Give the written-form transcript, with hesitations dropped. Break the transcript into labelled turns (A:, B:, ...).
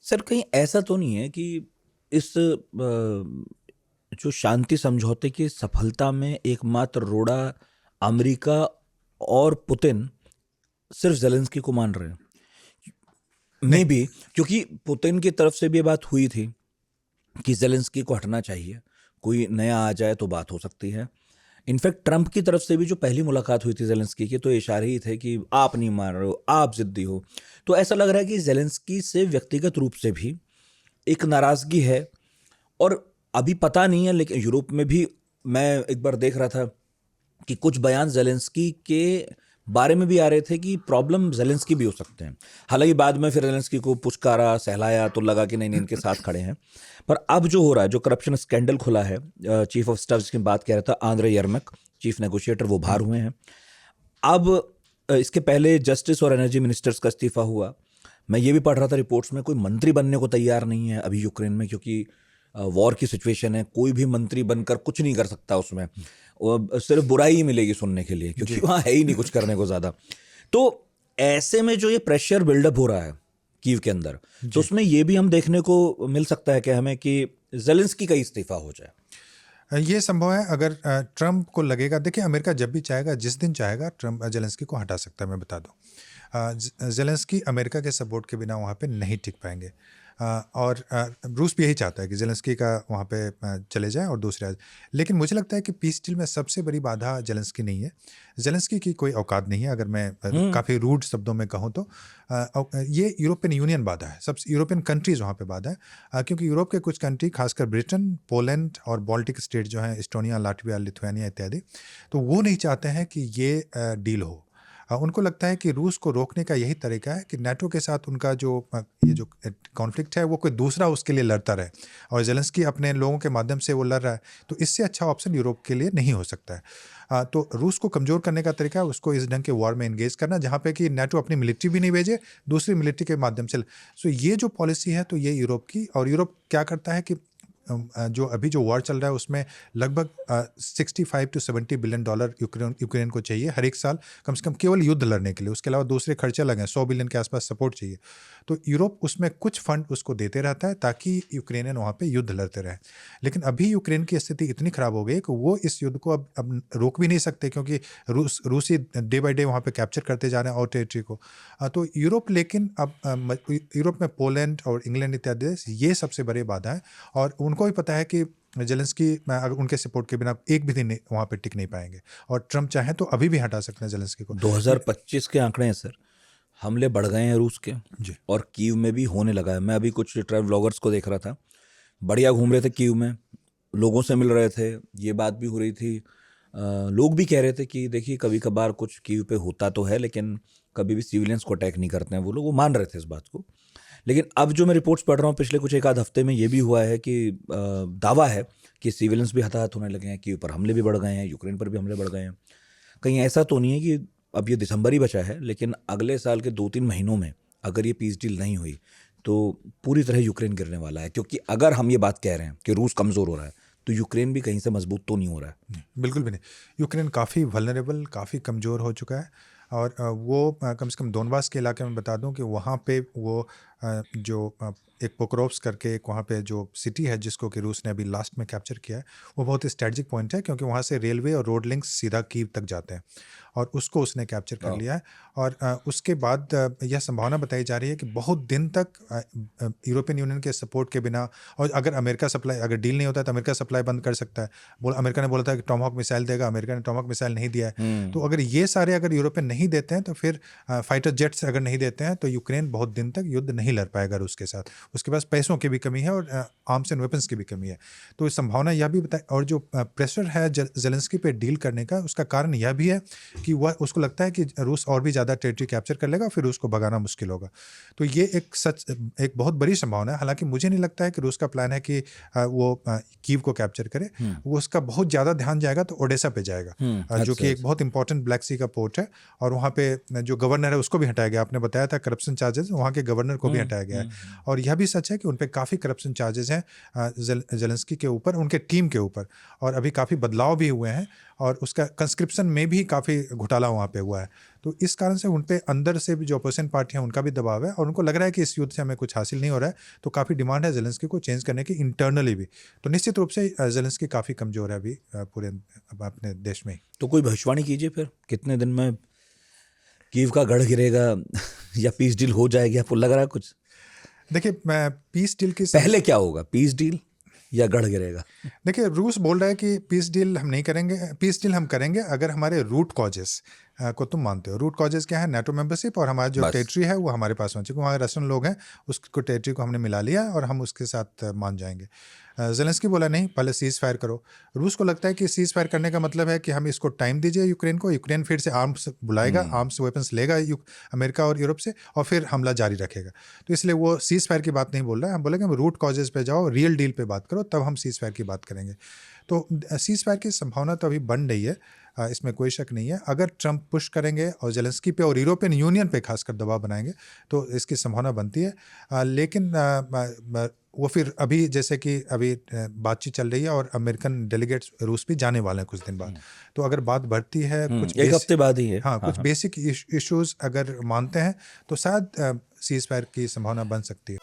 A: Sir कहीं ऐसा तो नहीं है कि इस जो शांति समझौते की सफलता में एकमात्र रोड़ा अमेरिका और पुतिन सिर्फ जेलेंस्की को मान रहे हैं? मे
B: नहीं।
A: भी क्योंकि पुतिन की तरफ से भी ये बात हुई थी कि जेलेंस्की को हटना चाहिए, कोई नया आ जाए तो बात हो सकती है। इनफैक्ट ट्रंप की तरफ से भी जो पहली मुलाकात हुई थी जेलेंस्की की, तो इशारे ही थे कि आप नहीं मान रहे हो, आप जिद्दी हो। तो ऐसा लग रहा है कि जेलेंस्की से व्यक्तिगत रूप से भी एक नाराजगी है। और अभी पता नहीं है, लेकिन यूरोप में भी मैं एक बार देख रहा था कि कुछ बयान जेलेंस्की के बारे में भी आ रहे थे कि प्रॉब्लम जेलेंस्की भी हो सकते हैं। हालांकि बाद में फिर जेलेंस्की को पुचकारा, सहलाया, तो लगा कि नहीं नहीं इनके साथ खड़े हैं। पर अब जो हो रहा है, जो करप्शन स्कैंडल खुला है, चीफ ऑफ स्टाफ जिसकी बात कह रहा था आंद्रे यर्मक, चीफ नेगोशिएटर, वो बाहर हुए हैं। अब इसके पहले जस्टिस और एनर्जी मिनिस्टर्स का इस्तीफा हुआ। मैं ये भी पढ़ रहा था रिपोर्ट्स में, कोई मंत्री बनने को तैयार नहीं है अभी यूक्रेन में, क्योंकि वॉर की सिचुएशन है। कोई भी मंत्री बनकर कुछ नहीं कर सकता उसमें, सिर्फ बुराई ही मिलेगी सुनने के लिए, क्योंकि
B: जी।
A: वहाँ है ही नहीं कुछ करने को ज़्यादा। तो ऐसे में जो ये प्रेशर बिल्डअप हो रहा है कीव के अंदर, तो
B: जी।
A: उसमें ये भी हम देखने को मिल सकता है कि हमें कि जेलेंस्की का इस्तीफा हो जाए।
B: ये संभव है अगर ट्रंप को लगेगा। देखिए, अमेरिका जब भी चाहेगा, जिस दिन चाहेगा, ट्रंप जेलेंस्की को हटा सकता है। मैं बता दूं, जेलेंस्की अमेरिका के सपोर्ट के बिना वहाँ पे नहीं टिक पाएंगे। और रूस भी यही चाहता है कि जेलेंस्की का वहाँ पे चले जाए और दूसरे लेकिन मुझे लगता है कि पीस डील में सबसे बड़ी बाधा जेलेंस्की नहीं है। जेलेंस्की की कोई औकात नहीं है, अगर मैं काफ़ी रूड शब्दों में कहूँ तो। ये यूरोपियन यूनियन बाधा है, सब यूरोपियन कंट्रीज़ वहाँ पे बाधा है। क्योंकि यूरोप के कुछ कंट्री, खासकर ब्रिटेन, पोलैंड और बाल्टिक स्टेट जो हैं, एस्टोनिया, लाटविया, लिथुआनिया इत्यादि, तो वो नहीं चाहते हैं कि ये डील हो। उनको लगता है कि रूस को रोकने का यही तरीका है कि नाटो के साथ उनका जो ये जो कॉन्फ्लिक्ट है वो कोई दूसरा उसके लिए लड़ता रहे, और जेलेंस्की अपने लोगों के माध्यम से वो लड़ रहा है। तो इससे अच्छा ऑप्शन यूरोप के लिए नहीं हो सकता है। तो रूस को कमज़ोर करने का तरीका है उसको इस ढंग के वॉर में इंगेज करना, जहाँ पे कि नाटो अपनी मिलिट्री भी नहीं भेजे, दूसरी मिलिट्री के माध्यम से। सो ये जो पॉलिसी है, तो ये यूरोप की, और यूरोप क्या करता है कि जो अभी जो वॉर चल रहा है उसमें लगभग 65 to 70 बिलियन डॉलर यूक्रेन को चाहिए हर एक साल, कम से कम, केवल युद्ध लड़ने के लिए। उसके अलावा दूसरे खर्चे लगे, 100 बिलियन के आसपास सपोर्ट चाहिए। तो यूरोप उसमें कुछ फंड उसको देते रहता है ताकि यूक्रेनियन वहाँ पे युद्ध लड़ते रहे। लेकिन अभी यूक्रेन की स्थिति इतनी खराब हो गई कि वो इस युद्ध को अब रोक भी नहीं सकते, क्योंकि रूसी डे बाई डे वहाँ पे कैप्चर करते जा रहे हैं और टेरिटरी को। तो यूरोप, लेकिन अब यूरोप में पोलैंड और इंग्लैंड इत्यादि देश, ये सबसे बड़ी बाधा है। और उनको भी पता है कि जेलेंस्की अगर उनके सपोर्ट के बिना एक भी दिन वहाँ पे टिक नहीं पाएंगे, और ट्रंप चाहे तो अभी भी हटा सकते हैं जेलेंस्की को। तो
A: 2025 के आंकड़े हैं सर, हमले बढ़ गए हैं रूस के,
B: जी।
A: और कीव में भी होने लगा है। मैं अभी कुछ ट्रैवल व्लॉगर्स को देख रहा था, बढ़िया घूम रहे थे कीव में, लोगों से मिल रहे थे, ये बात भी हो रही थी। लोग भी कह रहे थे कि देखिए कभी कभार कुछ कीव पे होता तो है, लेकिन कभी भी सिविलियंस को अटैक नहीं करते हैं वो लोग, वो मान रहे थे इस बात को। लेकिन अब जो मैं रिपोर्ट्स पढ़ रहा हूँ पिछले कुछ एक आध हफ्ते में, ये भी हुआ है कि दावा है कि सिविलियंस भी हताहत होने लगे हैं, कीव पर हमले भी बढ़ गए हैं, यूक्रेन पर भी हमले बढ़ गए हैं। कहीं ऐसा तो नहीं है कि अब ये दिसंबर ही बचा है, लेकिन अगले साल के 2-3 महीनों में अगर ये पीस डील नहीं हुई तो पूरी तरह यूक्रेन गिरने वाला है। क्योंकि अगर हम ये बात कह रहे हैं कि रूस कमज़ोर हो रहा है, तो यूक्रेन भी कहीं से मजबूत तो नहीं हो रहा है।
B: बिल्कुल भी नहीं। यूक्रेन काफ़ी वल्नरेबल, काफ़ी कमज़ोर हो चुका है। और वो कम से कम डोनबास के इलाके में बता दूं कि वहाँ पे वो जो एक पोक्रोव्स्क करके एक वहाँ पे जो सिटी है, जिसको कि रूस ने अभी लास्ट में कैप्चर किया है, वो बहुत स्ट्रेटजिक पॉइंट है, क्योंकि वहाँ से रेलवे और रोड लिंक्स सीधा कीव तक जाते हैं, और उसको उसने कैप्चर कर लिया है। और उसके बाद यह संभावना बताई जा रही है कि बहुत दिन तक यूरोपियन यूनियन के सपोर्ट के बिना, और अगर अमेरिका सप्लाई, अगर डील नहीं होता है तो अमेरिका सप्लाई बंद कर सकता है। अमेरिका ने बोला था कि टॉमहॉक मिसाइल देगा, अमेरिका ने टॉमहॉक मिसाइल नहीं दिया है। तो अगर ये सारे अगर यूरोपियन नहीं देते हैं, तो फिर फाइटर जेट्स अगर नहीं देते हैं, तो यूक्रेन बहुत दिन तक युद्ध नहीं लड़ पाएगा रूस के साथ। उसके पास पैसों की भी कमी है और आर्म्स एंड वेपन्स की भी कमी है। तो इस संभावना यह भी बताए, और जो प्रेशर है जेलेंस्की पे डील करने का, उसका कारण यह भी है कि वह, उसको लगता है कि रूस और भी ज़्यादा टेरिटरी कैप्चर कर लेगा, फिर उसको भगाना मुश्किल होगा। तो ये एक बहुत बड़ी संभावना है। हालांकि मुझे नहीं लगता है कि रूस का प्लान है कि वो कीव को कैप्चर करे। वो उसका बहुत ज़्यादा ध्यान जाएगा तो ओडेसा पे जाएगा, जो कि एक बहुत इंपॉर्टेंट ब्लैक सी का पोर्ट है। और वहाँ पे जो गवर्नर है उसको भी हटाया गया। आपने बताया था करप्शन चार्जेस, वहाँ के गवर्नर को भी हटाया गया है। और यह भी सच है कि उन पर काफ़ी करप्शन चार्जेस हैं जेलेंस्की के ऊपर, उनके टीम के ऊपर, और अभी काफ़ी बदलाव भी हुए हैं, और उसका कंस्क्रिप्शन में भी काफ़ी घोटाला वहाँ पे हुआ है। तो इस कारण से उन पे अंदर से भी जो अपोजिशन पार्टी है उनका भी दबाव है और उनको लग रहा है कि इस युद्ध से हमें कुछ हासिल नहीं हो रहा है, तो काफ़ी डिमांड है ज़ेलेंस्की को चेंज करने की इंटरनली भी। तो निश्चित रूप से ज़ेलेंस्की काफ़ी कमज़ोर है अभी पूरे अपने देश में ही।
A: तो कोई भविष्यवाणी कीजिए फिर, कितने दिन में कीव का गढ़ गिरेगा या पीस डील हो जाएगी? आपको लग रहा है कुछ?
B: देखिए पीस डील की
A: पहले क्या होगा, पीस डील या गढ़ गिरेगा?
B: देखिए रूस बोल रहा है कि पीस डील हम नहीं करेंगे, पीस डील हम करेंगे अगर हमारे रूट कॉजेस को तुम मानते हो। रूट कॉजेस क्या है? नाटो मेंबरशिप और हमारा जो
A: बस।
B: टेरिटरी है वो हमारे पास होना चाहिए, वहाँ रशियन लोग हैं, उसको टेरिटरी को हमने मिला लिया और हम उसके साथ मान जाएंगे। ज़ेलेंस्की बोला नहीं, पहले सीज़ फायर करो। रूस को लगता है कि सीज़ फायर करने का मतलब है कि हम इसको टाइम दीजिए यूक्रेन को, यूक्रेन फिर से आर्म्स बुलाएगा, आर्म्स वेपन्स लेगा अमेरिका और यूरोप से और फिर हमला जारी रखेगा। तो इसलिए वो सीज़ फायर की बात नहीं बोल रहा है, हम बोलेंगे हम रूट कॉजेज़ पे जाओ, रियल डील पे बात करो, तब हम सीज़ फायर की बात करेंगे। तो सीज़ फायर की संभावना तो अभी बन रही है, इसमें कोई शक नहीं है। अगर ट्रंप पुश करेंगे और ज़ेलेंस्की पे और यूरोपियन यूनियन पे खासकर दबाव बनाएंगे तो इसकी संभावना बनती है। लेकिन वो फिर अभी जैसे कि अभी बातचीत चल रही है और अमेरिकन डेलीगेट्स रूस भी जाने वाले हैं कुछ दिन बाद। तो अगर बात बढ़ती है, कुछ
A: एक हफ्ते बाद ही है।
B: हाँ, कुछ बेसिक इश्यूज अगर मानते हैं तो शायद सीज़ फायर की संभावना बन सकती है।